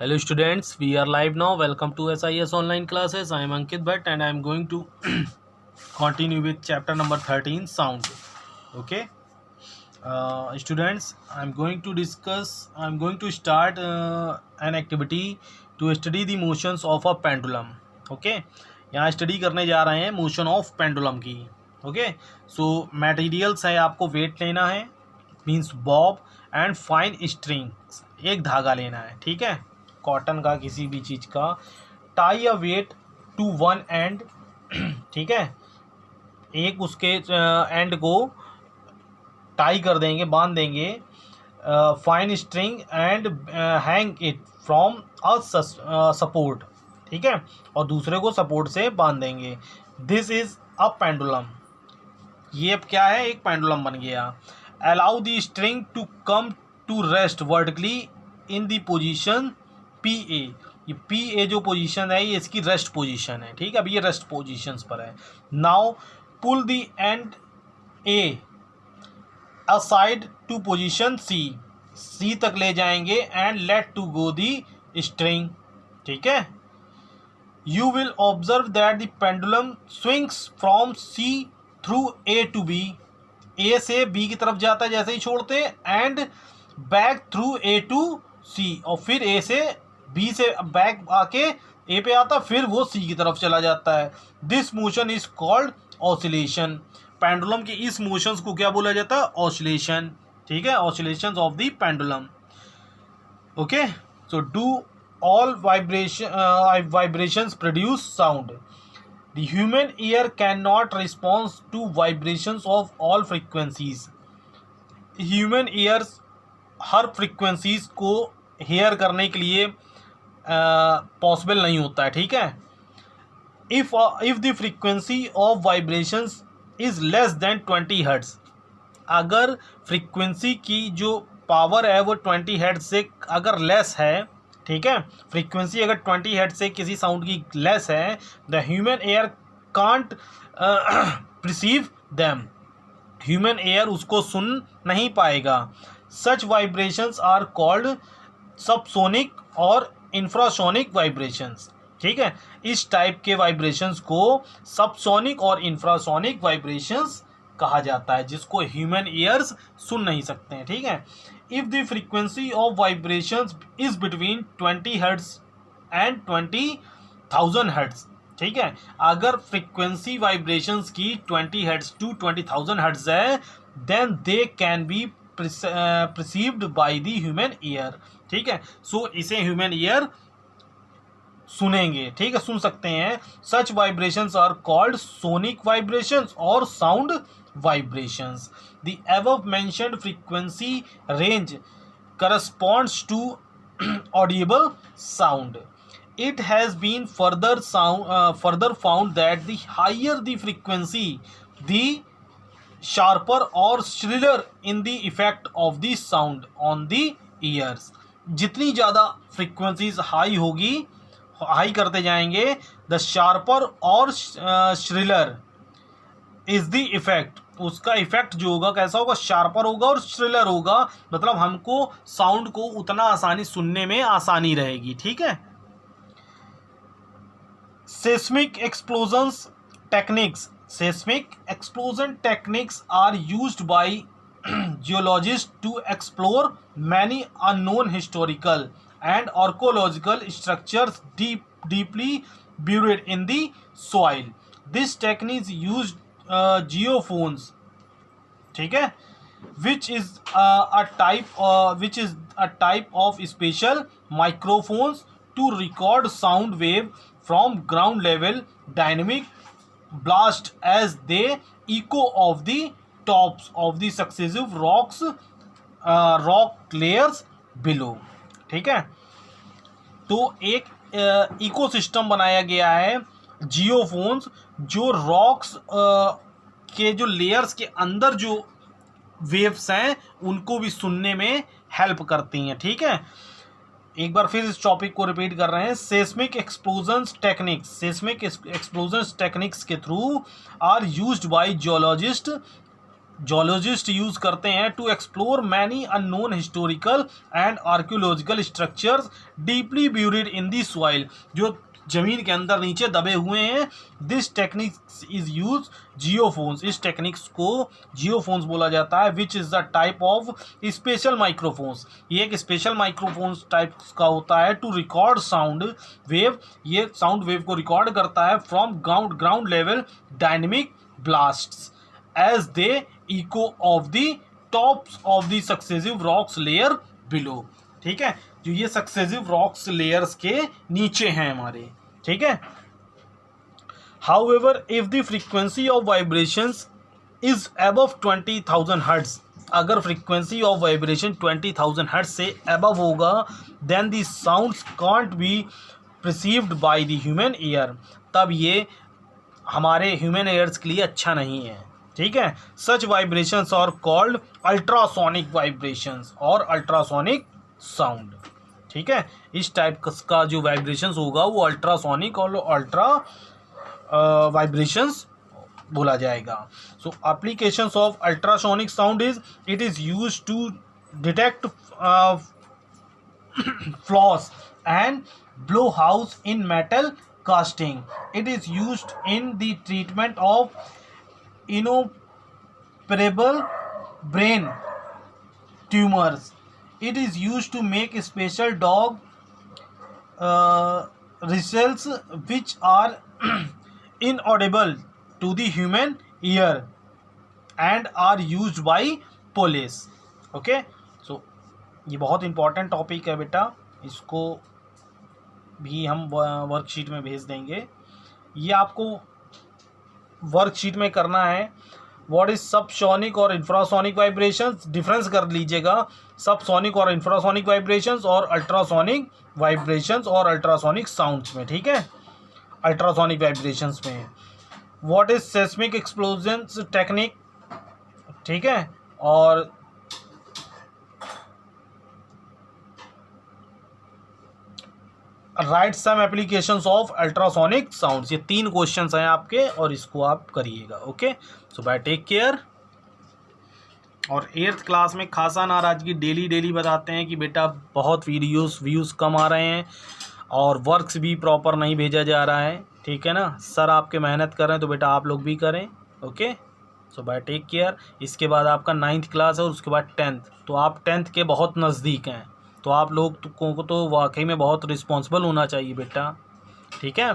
Hello students, we are live now. Welcome to SIS online classes. I am Ankit Bhatt and I am going to continue with chapter number 13 sound. Okay, students, I am going to start an activity to study the motions of a pendulum. Okay, यहाँ study करने जा रहे हैं motion of pendulum की. Okay, सो materials है, आपको wait लेना है means Bob and fine strings, एक धागा लेना है. ठीक है, कॉटन का किसी भी चीज़ का. Tie a weight to one end. ठीक है, एक उसके एंड को टाई कर देंगे, बांध देंगे. Fine string and hang it from a support. ठीक है, और दूसरे को सपोर्ट से बांध देंगे. This is a pendulum. ये अब क्या है, एक पेंडुलम बन गया. Allow the string to come to rest vertically in the position P A. ये पी ए जो पोजीशन है ये इसकी रेस्ट पोजीशन है. ठीक है, अभी ये रेस्ट पोजीशंस पर है. Now pull the end A aside to position C. C तक ले जाएंगे and let to go the string. ठीक है, you will observe that the pendulum swings from C through A to B. A से B की तरफ जाता है जैसे ही छोड़ते, and back through A to C, और फिर ए से बी से बैक आके ए पे आता, फिर वो सी की तरफ चला जाता है. This motion is called oscillation. Pendulum के इस मोशंस को क्या बोला जाता है, ऑसिलेशन. ठीक है, oscillations of the pendulum. Okay, so do all vibrations produce sound. The human ear cannot respond to vibrations of all frequencies. Human ears her frequencies को hear करने के लिए possible नहीं होता है. ठीक है, if the frequency of vibrations is less than 20 hertz, अगर frequency की जो power है वो 20 hertz से अगर less है, ठीक है, फ्रीक्वेंसी अगर 20 हर्ट्ज से किसी साउंड की लेस है, the human air can't perceive them. Human air उसको सुन नहीं पाएगा. सच वाइब्रेशंस आर कॉल्ड सबसोनिक और इंफ्रासोनिक वाइब्रेशंस. ठीक है, इस टाइप के वाइब्रेशंस को सबसोनिक और इंफ्रासोनिक वाइब्रेशंस कहा जाता है, जिसको ह्यूमन ईयर्स सुन नहीं सकते हैं. ठीक है, if the frequency of vibrations is between 20 hertz and 20,000 hertz. ठीक है, अगर फ्रीक्वेंसी वाइब्रेशंस की 20 हर्ट्ज टू 20,000 हर्ट्ज है, then they can be perceived by the human ear. ठीक है, सो इसे ह्यूमन ईयर सुनेंगे. ठीक है, सुन सकते हैं. Such vibrations are called sonic vibrations और sound vibrations. The above mentioned frequency range corresponds to audible sound. It has been further found that the higher the frequency, the sharper or shriller in the effect of the sound on the ears. जितनी ज़्यादा frequencies high होगी, high करते जाएंगे, the sharper और shriller is the effect. उसका effect जो होगा कैसा होगा, शार्पर होगा और श्रिलर होगा. मतलब हमको साउंड को उतना आसानी सुनने में आसानी रहेगी. ठीक है, seismic explosions techniques. Seismic explosion techniques are used by geologist to explore many unknown historical and archaeological structures deeply buried in the soil. This technique is used geophones. ठीक है, which is a type of special microphones to record sound wave from ground level dynamic blast as they echo of the tops of the successive rock layers below. ठीक है, तो एक ecosystem बनाया गया है जियोफोन्स, जो रॉक्स के जो लेयर्स के अंदर जो वेव्स हैं उनको भी सुनने में हेल्प करती हैं. ठीक है, एक बार फिर इस टॉपिक को रिपीट कर रहे हैं. Seismic explosions techniques. Seismic explosions techniques के through are used by geologist zoologist use करते हैं to explore many unknown historical and archaeological structures deeply buried in the soil, जो जमीन के अंदर नीचे दबे हुए हैं। This technique is use geophones, इस टेक्निक्स को जियोफोन्स बोला जाता है, which is the type of special microphones, ये एक स्पेशल माइक्रोफोन्स टाइप का होता है टू रिकॉर्ड साउंड वेव, ये साउंड वेव को रिकॉर्ड करता है from ground level dynamic blasts as they echo off the tops of the successive rocks layer below. ठीक है, जो ये सक्सेसिव रॉक्स लेयर्स के नीचे हैं हमारे। ठीक है, however if the frequency of vibrations is above 20,000 hertz, अगर फ्रीक्वेंसी ऑफ वाइब्रेशन 20,000 हर्ट्ज से अबव होगा, then the sounds can't be perceived by the human ear, तब ये हमारे ह्यूमन ईयर्स के लिए अच्छा नहीं है। ठीक है, such vibrations are called ultrasonic vibrations और अल्ट्रासोनिक साउंड। ठीक है, इस टाइप का जो वाइब्रेशंस होगा वो अल्ट्रासोनिक और अल्ट्रा वाइब्रेशंस बोला जाएगा। So applications of ultrasonic sound is it is used to detect flaws and blowhouse in metal casting. It is used in the treatment of inoperable brain tumors. It is used to make special dog whistles which are inaudible to the human ear and are used by police. Okay, so ये बहुत important topic है बेटा, इसको भी हम worksheet में भेज देंगे। ये आपको वर्कशीट में करना है। व्हाट इज सबसोनिक और इंफ्रासोनिक वाइब्रेशंस, डिफरेंस कर लीजिएगा सबसोनिक और इंफ्रासोनिक वाइब्रेशंस और अल्ट्रासोनिक वाइब्रेशंस और अल्ट्रासोनिक साउंड्स में। ठीक है, अल्ट्रासोनिक वाइब्रेशंस में what is seismic explosions technique. ठीक है, और write some applications of ultrasonic sounds. ये 3 क्वेश्चंस हैं आपके और इसको आप करिएगा। Okay, so bye take care. और 8th क्लास में खासा नाराजगी डेली बताते हैं कि बेटा बहुत व्यूज़ कम आ रहे हैं और वर्क्स भी प्रॉपर नहीं भेजा जा रहा है। ठीक है ना, सर आपके मेहनत कर रहे हैं तो बेटा आप लोग भी करें। Okay, so bye take care. इसके बाद आपका 9th क्लास है और उसके बाद 10th, तो आप 10th के बहुत नज़दीक हैं, तो आप लोग को तो वाकई में बहुत रिस्पॉन्सिबल होना चाहिए बेटा। ठीक है।